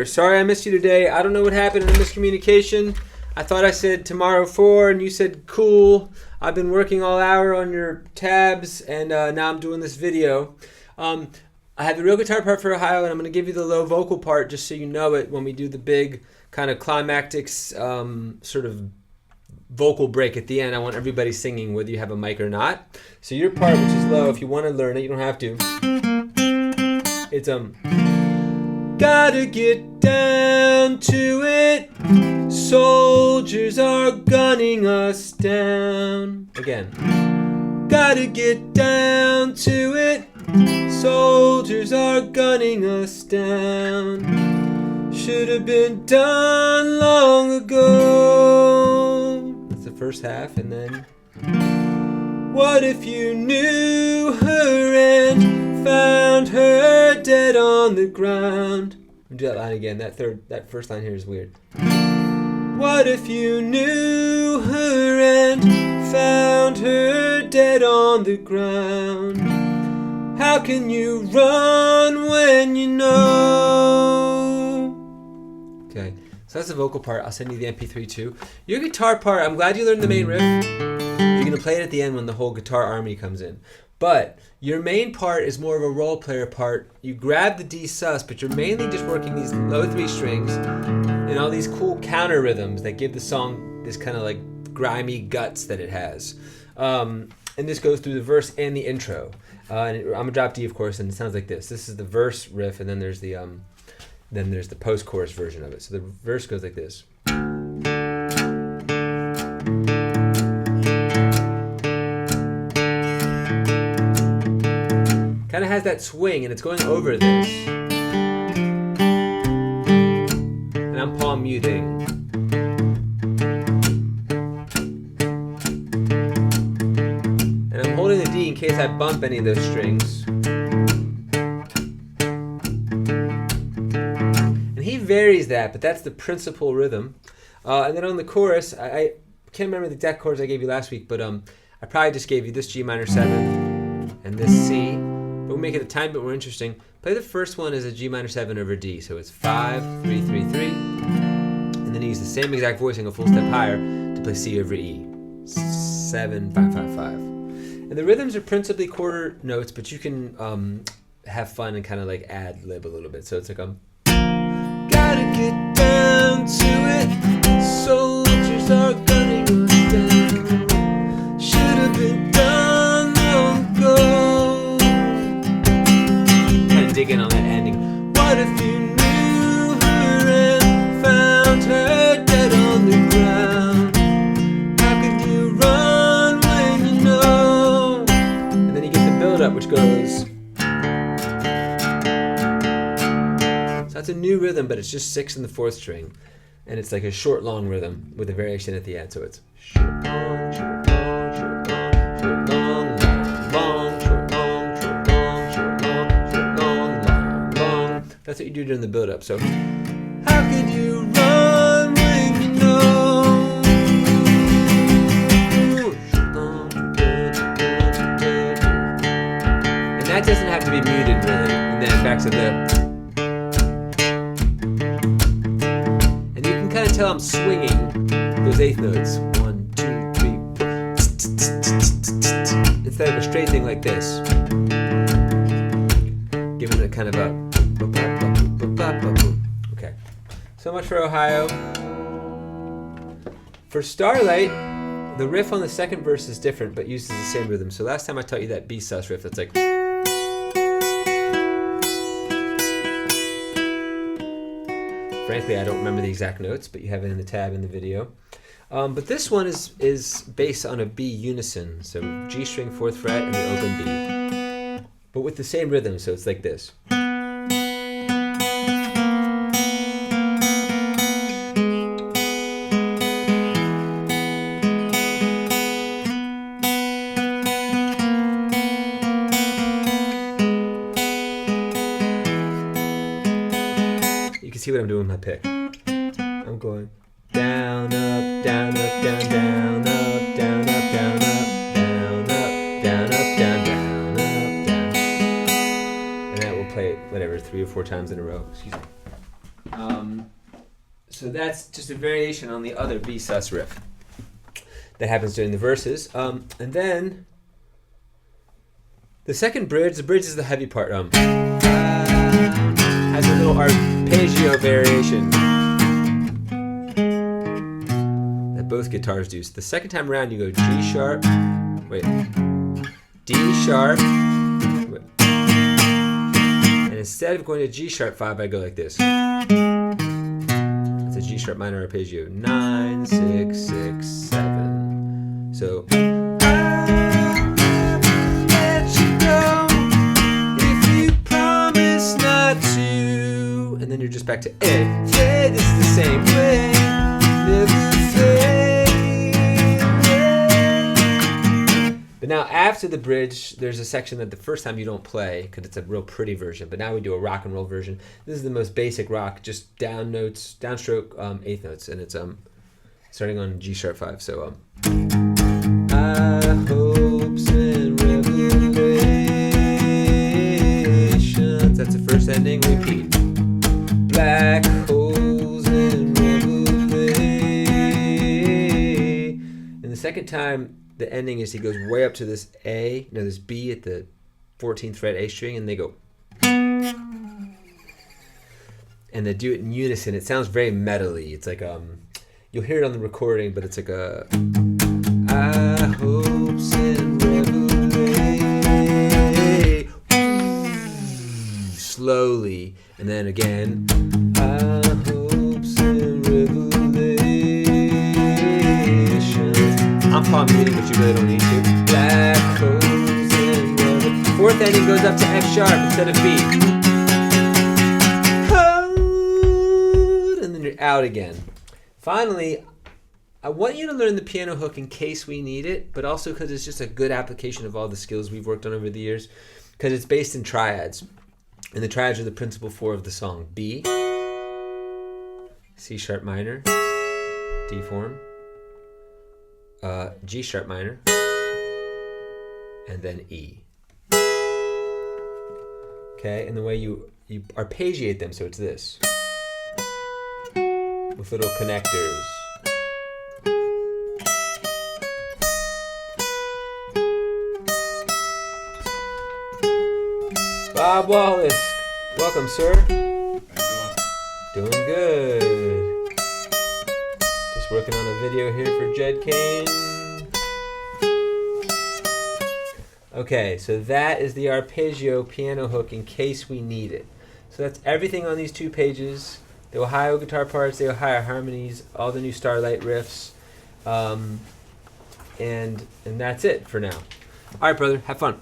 Sorry I missed you today. I don't know what happened in the miscommunication. I thought I said tomorrow 4 and you said cool. I've been working all hour on your tabs and now I'm doing this video. I have the real guitar part for Ohio and I'm going to give you the low vocal part just so you know it when we do the big kind of climactic sort of vocal break at the end. I want everybody singing whether you have a mic or not. So your part, which is low, if you want to learn it, you don't have to. It's gotta get down to it. Soldiers are gunning us down. Again. Gotta get down to it. Soldiers are gunning us down. Should have been done long ago. That's the first half, and then what if you knew her and found her dead on the ground? I'll do that line again. That first line here is weird. What if you knew her and found her dead on the ground? How can you run when you know? Okay, so that's the vocal part. I'll send you the MP3 too. Your guitar part, I'm glad you learned the main riff. You're going to play it at the end when the whole guitar army comes in. But your main part is more of a role player part. You grab the D sus, but you're mainly just working these low 3 strings and all these cool counter rhythms that give the song this kind of like grimy guts that it has. And this goes through the verse and the intro. I'm gonna drop D, of course, and it sounds like this. This is the verse riff, and then there's the post-chorus version of it. So the verse goes like this. Kind of has that swing, and it's going over this. And I'm palm muting. And I'm holding the D in case I bump any of those strings. And he varies that, but that's the principal rhythm. And then on the chorus, I can't remember the exact chords I gave you last week, but I probably just gave you this G minor 7 and this C. But we'll make it a tiny bit more interesting. Play the first one as a G minor 7 over D. So it's 5, 3, 3, 3. And then use the same exact voicing a full step higher to play C over E. 7, 5, 5, 5. And the rhythms are principally quarter notes, but you can have fun and kind of like ad lib a little bit. So it's like gotta get down to it. Soldiers are gunning us down. Should have been done long ago. Digging on that ending. What if you knew her and found her dead on the ground? How could you run when you know? And then you get the build up, which goes. So that's a new rhythm, but it's just 6 in the 4th string, and it's like a short long rhythm with a variation at the end. So it's short long, short long, short long, short long, long, long, short long, short long, short long. That's what you do during the build-up. So, how could you run when you know? And that doesn't have to be muted, really. And then back to the. And you can kind of tell I'm swinging those 8th notes. 1, 2, 3. Instead of a straight thing like this. Giving it kind of a. Okay, so much for Ohio. For Starlight, the riff on the second verse is different, but uses the same rhythm. So last time I taught you that B sus riff, that's like. Frankly, I don't remember the exact notes, but you have it in the tab in the video. But this one is based on a B unison, so G string 4th fret and the open B, but with the same rhythm. So it's like this. See what I'm doing with my pick. I'm going down, up, down, up, down, down, up, down, up, down, up, down, up, down, up, down, down, up, down. And then we'll play it, whatever, 3 or 4 times in a row. Excuse me. So that's just a variation on the other B sus riff that happens during the verses. And then the second bridge, the bridge is the heavy part, has a little arpeggio variation that both guitars do. So the second time around, you go G sharp, D sharp, and instead of going to G sharp 5, I go like this. It's a G sharp minor arpeggio, 9, 6, 6, 7. So and then you're just back to A. Yeah, this is the same way. Never fade away. But now after the bridge, there's a section that the first time you don't play because it's a real pretty version. But now we do a rock and roll version. This is the most basic rock, just down notes, downstroke, eighth notes, and it's starting on G sharp 5. So I hopes and revelations. That's the first ending. Repeat. Black holes and revelation. And the second time, the ending is he goes way up to this A, this B at the 14th fret A string, and they go. And they do it in unison. It sounds very metal-y. It's like you'll hear it on the recording, but it's like a I hopes and revelation. Slowly, and then again. I hopes and revelations. I'm palm muting, but you really don't need to. Black holes and revelations. Fourth ending goes up to F sharp instead of B. And then you're out again. Finally, I want you to learn the piano hook in case we need it, but also because it's just a good application of all the skills we've worked on over the years, because it's based in triads. And the triads are the principal 4 of the song. B, C sharp minor, D form, G sharp minor, and then E. Okay, and the way you arpeggiate them, so it's this. With little connectors. Bob Wallace, welcome, sir. How you doing? Doing good. Just working on a video here for Jedi Kane. Okay, so that is the arpeggio piano hook in case we need it. So that's everything on these 2 pages. The Ohio guitar parts, the Ohio harmonies, all the new Starlight riffs, and that's it for now. All right, brother, have fun.